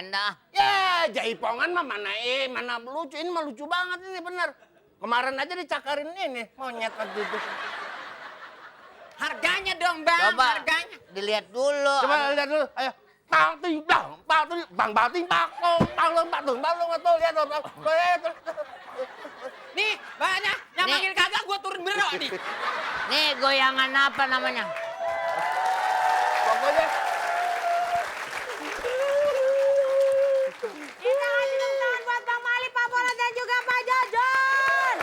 lain dah. Ya, jaipongan mah mana lucu. Ini mah lucu banget ini bener. Kemarin aja dicakarin ini monyet waktu itu. Harganya dong bang, Coba harganya. dilihat dulu. Coba lihat dulu, ayo. Bang ting bang bating bakong, bang tuh lihat tuh. Nih, banyak yang Nih. manggil kagak gua turun berok nih. Nih goyangan apa namanya? Pokoknya Kita kasih tepuk tangan buat Bang Mali, Pak Borat dan juga Pak Jojon.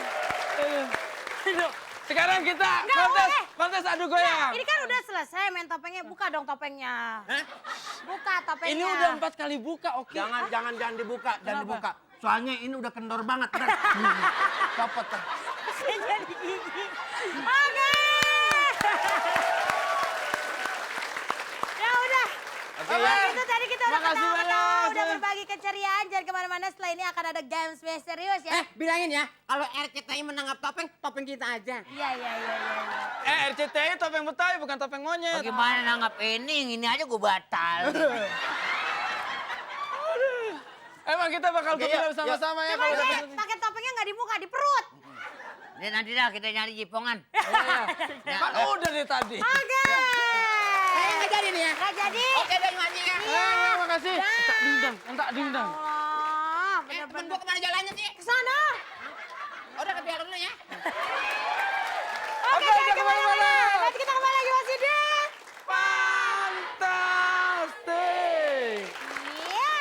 Sekarang kita Nggak boleh. kontes adu goyang. Ini kan udah selesai main topengnya, buka dong topengnya. Hah? Buka topengnya. Ini udah 4 kali buka, oke. jangan dibuka, jangan Kenapa? dibuka. Soalnya ini udah kendor banget. Copot tuh. Jadi gini. Oke. Ya udah. Oke, Oke, ya. itu tadi kita udah Makasih ketawa-ketawa, banyak. udah berbagi keceriaan. Jangan kemana-mana, setelah ini akan ada games misterius ya. Bilangin ya, kalau RCTI menangkap topeng kita aja. Iya. RCTI topeng Betawi bukan topeng monyet. Bagaimana nanggap ini aja gue batal. Emang kita bakal Oke, kepilih yuk, bersama-sama ya Coba kalau udah deh, pakai topengnya nggak di muka, di perut. Nih nanti dah kita nyari jipongan. Kan udah deh tadi. Oke. Nggak jadi nih ya. Nggak jadi. Oke deh mati ya. Ya, makasih. Tak dingdang, tak dingdang. Oh, Temen bener-bener. gua kemana jalannya sih? Ke sana. Udah ke pihak dulu ya. Oke, jangan jangan kemana-mana. kemana-mana. Nanti kita kembali lagi masih di... Fantastic. Iya.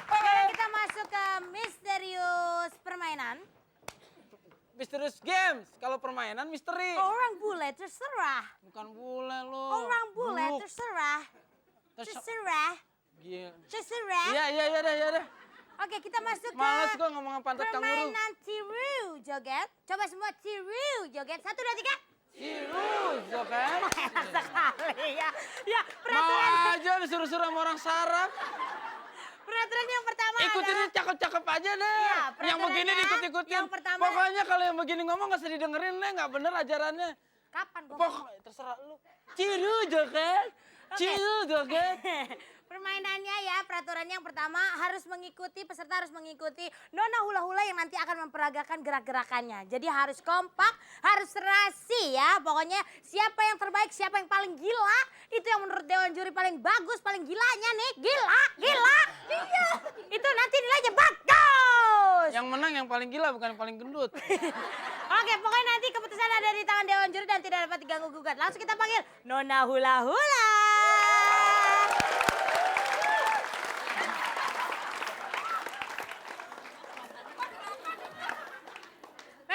Sekarang kita masuk ke misterius permainan. Misterius Games. Kalau permainan misteri. Orang bule terserah. Bukan bule lo. Orang bule Buluk. terserah. Terserah. Iya. Terserah. Iya dah. Oke, kita masuk ke Males gua ngomong pantat kanguru. permainan tiru joget. Coba semua tiru joget. 1, 2, 3. Iru, kan? Sekali ya. Ya, Mau peraturan aja disuruh-suruh sama orang sarap. yang pertama Ikutin adalah... yang cakep-cakep aja deh. Iya, Yang begini peraturannya diikut-ikutin. yang pertama- Pokoknya kalau yang begini ngomong gak usah didengerin deh, gak bener ajarannya. Kapan gua Pokoknya terserah lu. Ciru joget. Ciru joget. Permainannya ya, peraturannya yang pertama peserta harus mengikuti nona hula-hula yang nanti akan memperagakan gerak-gerakannya. Jadi harus kompak, harus serasi ya. Pokoknya siapa yang terbaik, siapa yang paling gila, itu yang menurut Dewan Juri paling bagus, paling gilanya nih. Gila. Iya. Itu nanti nilainya bagus. Yang menang yang paling gila bukan yang paling gendut. Oke, pokoknya nanti keputusan ada di tangan Dewan Juri dan tidak dapat diganggu gugat. Langsung kita panggil nona hula-hula.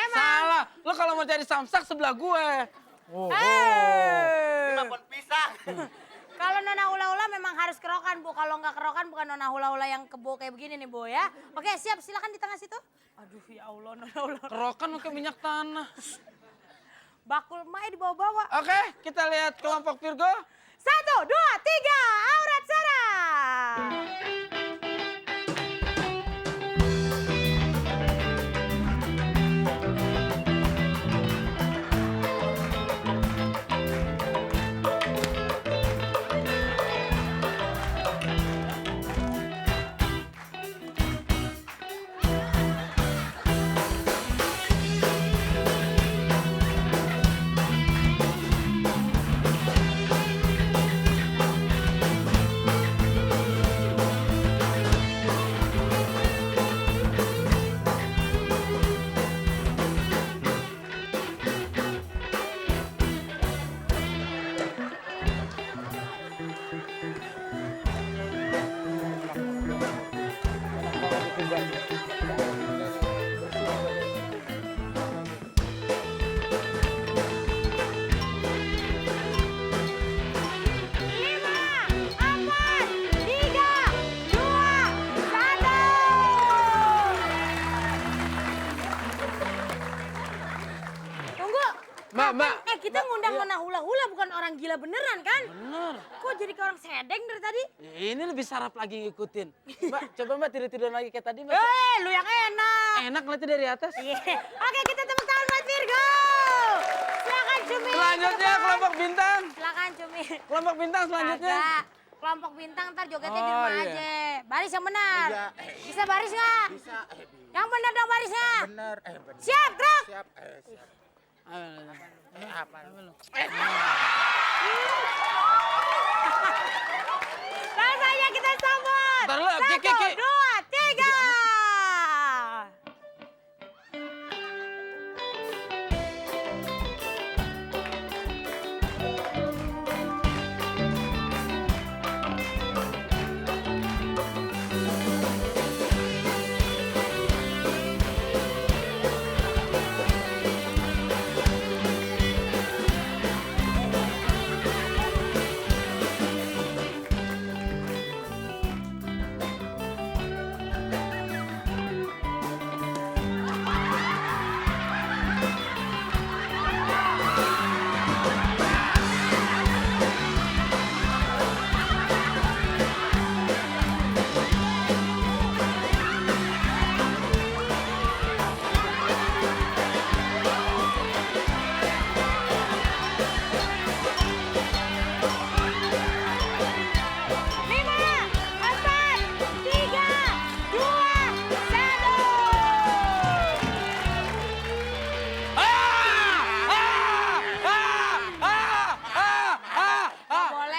Salah. Lo kalau mau cari samsak sebelah gue. Kenapa pisah? Kalau nona hula-hula memang harus kerokan, Bu. Kalau nggak kerokan bukan nona hula-hula yang kebo kayak begini nih, Bu ya. Oke, siap. Silakan di tengah situ. Aduh, ya Allah, nona hula. Kerokan pakai minyak tanah. Bakul mai dibawa-bawa. Oke, kita lihat kelompok Virgo. 1, 2, 3. Aurat Sarah. Mbak. Kita ngundang nona hula-hula bukan orang gila beneran kan? Bener. Kok jadi kayak orang sedeng dari tadi? Ini lebih sarap lagi ngikutin. Mbak, coba Mbak tidur-tidur lagi kayak tadi, Mbak. Lu yang enak. Enak ngeliatnya dari atas. Iya. Oke, kita tepuk tangan buat Virgo. Silakan Cumi. Selanjutnya kelompok bintang. Silakan Cumi. Kelompok bintang selanjutnya. Kagak. kelompok bintang ntar jogetnya di Oh, rumah iya. aja. Baris yang benar. Iya. Bisa baris nggak? Bisa, Yang benar dong barisnya. bener, bener. Siap, gerak. Siap, siap. Apa? Rasanya kita sambut. Ntar dulu, Ki, Ki, 1, Ki. 2, 3.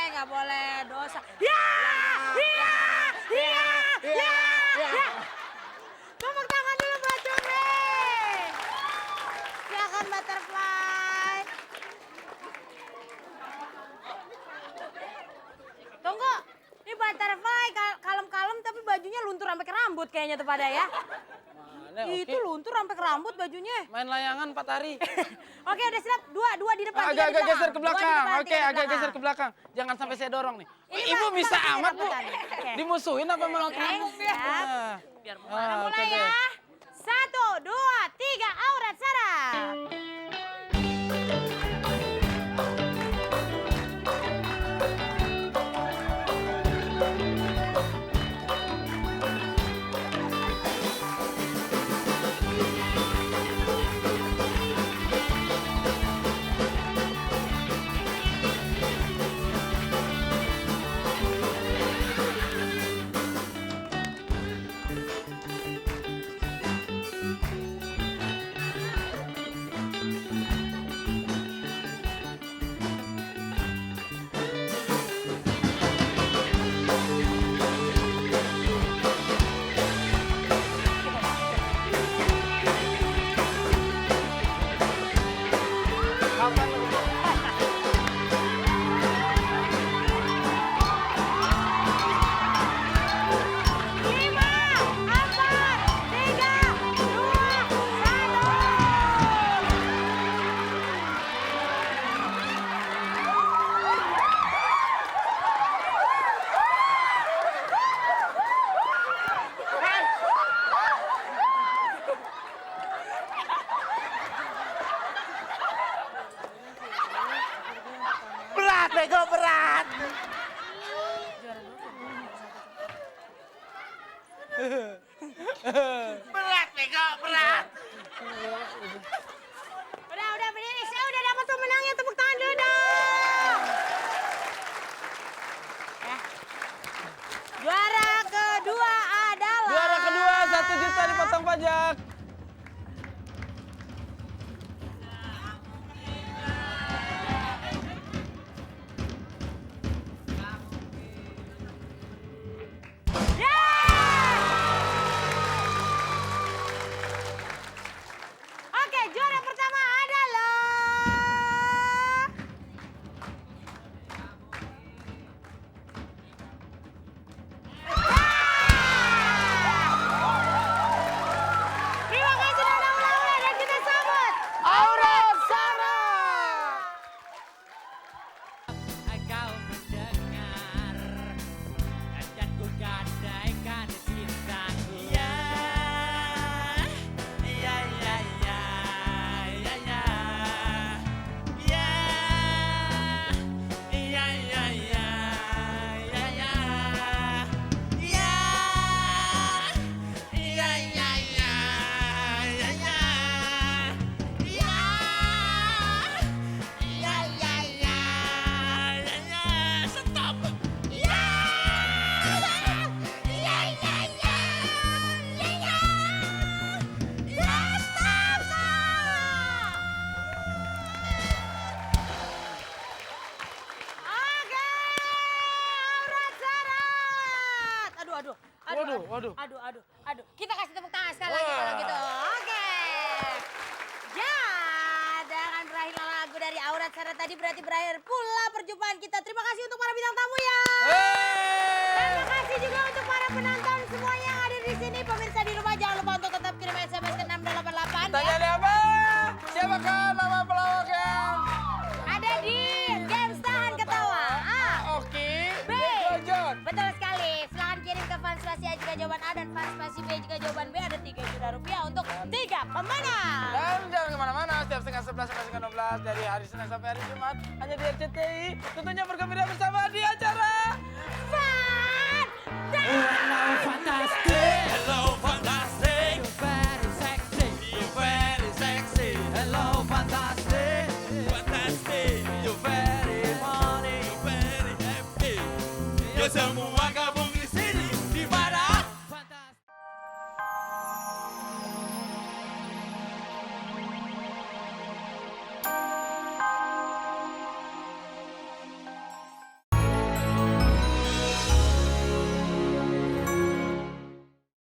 Nggak boleh dosa. Ya! Iya! Iya! Iya! Ya! Tepuk tangan dulu buat Jumri. Silakan butterfly. Tunggu, ini butterfly kalem-kalem tapi bajunya luntur sampai ke rambut kayaknya tuh pada ya. Mana, Itu luntur sampai ke rambut bajunya. Main layangan 4 hari. Oke udah siap, dua di depan, tiga di Agak-agak belakang. geser ke Dua di belakang. depan, Oke, tiga di agak belakang. geser ke belakang. Jangan sampai saya dorong nih. Ini, Ibu Pak, bisa Pak, amat, Bu. rebutan. Oke. Dimusuhin apa malah Oke, ngomong? siap. Biar Mulai ya. 1, 2, 3, aurat sarap. Berat, bego, berat. Berat, bego, berat. Udah berdiri. Saya udah dapat pemenangnya. Tepuk tangan dulu dong. Ya. Juara kedua adalah... Juara kedua 1 juta dipotong pajak. Aduh. Aduh. Kita kasih tepuk tangan sekali lagi kalau gitu. Oke. Ya, dengan berakhirnya lagu dari Aurat Sarah tadi berarti berakhir pula perjumpaan kita. Terima kasih untuk para bintang tamu ya. Terima kasih juga untuk para penonton semuanya yang ada di sini. Pemirsa di rumah jangan lupa untuk tetap kirim SMS ke 6288 Tanya ya. apa? Siapakah nama pelawaknya? Ada di Games Tahan Ketawa. Oke. B. John. Betul sekali. Silahkan kirim ke fans spasi A jika jawaban A dan fans spasi B jika jawaban B. Ada 3 juta rupiah untuk 3 pemenang. Dan jangan kemana-mana, setiap setengah 11 sampai setengah 12 dari hari Senin sampai hari Jumat hanya di RCTI. Tentunya bergembira bersama di acara Fun! Fantastic.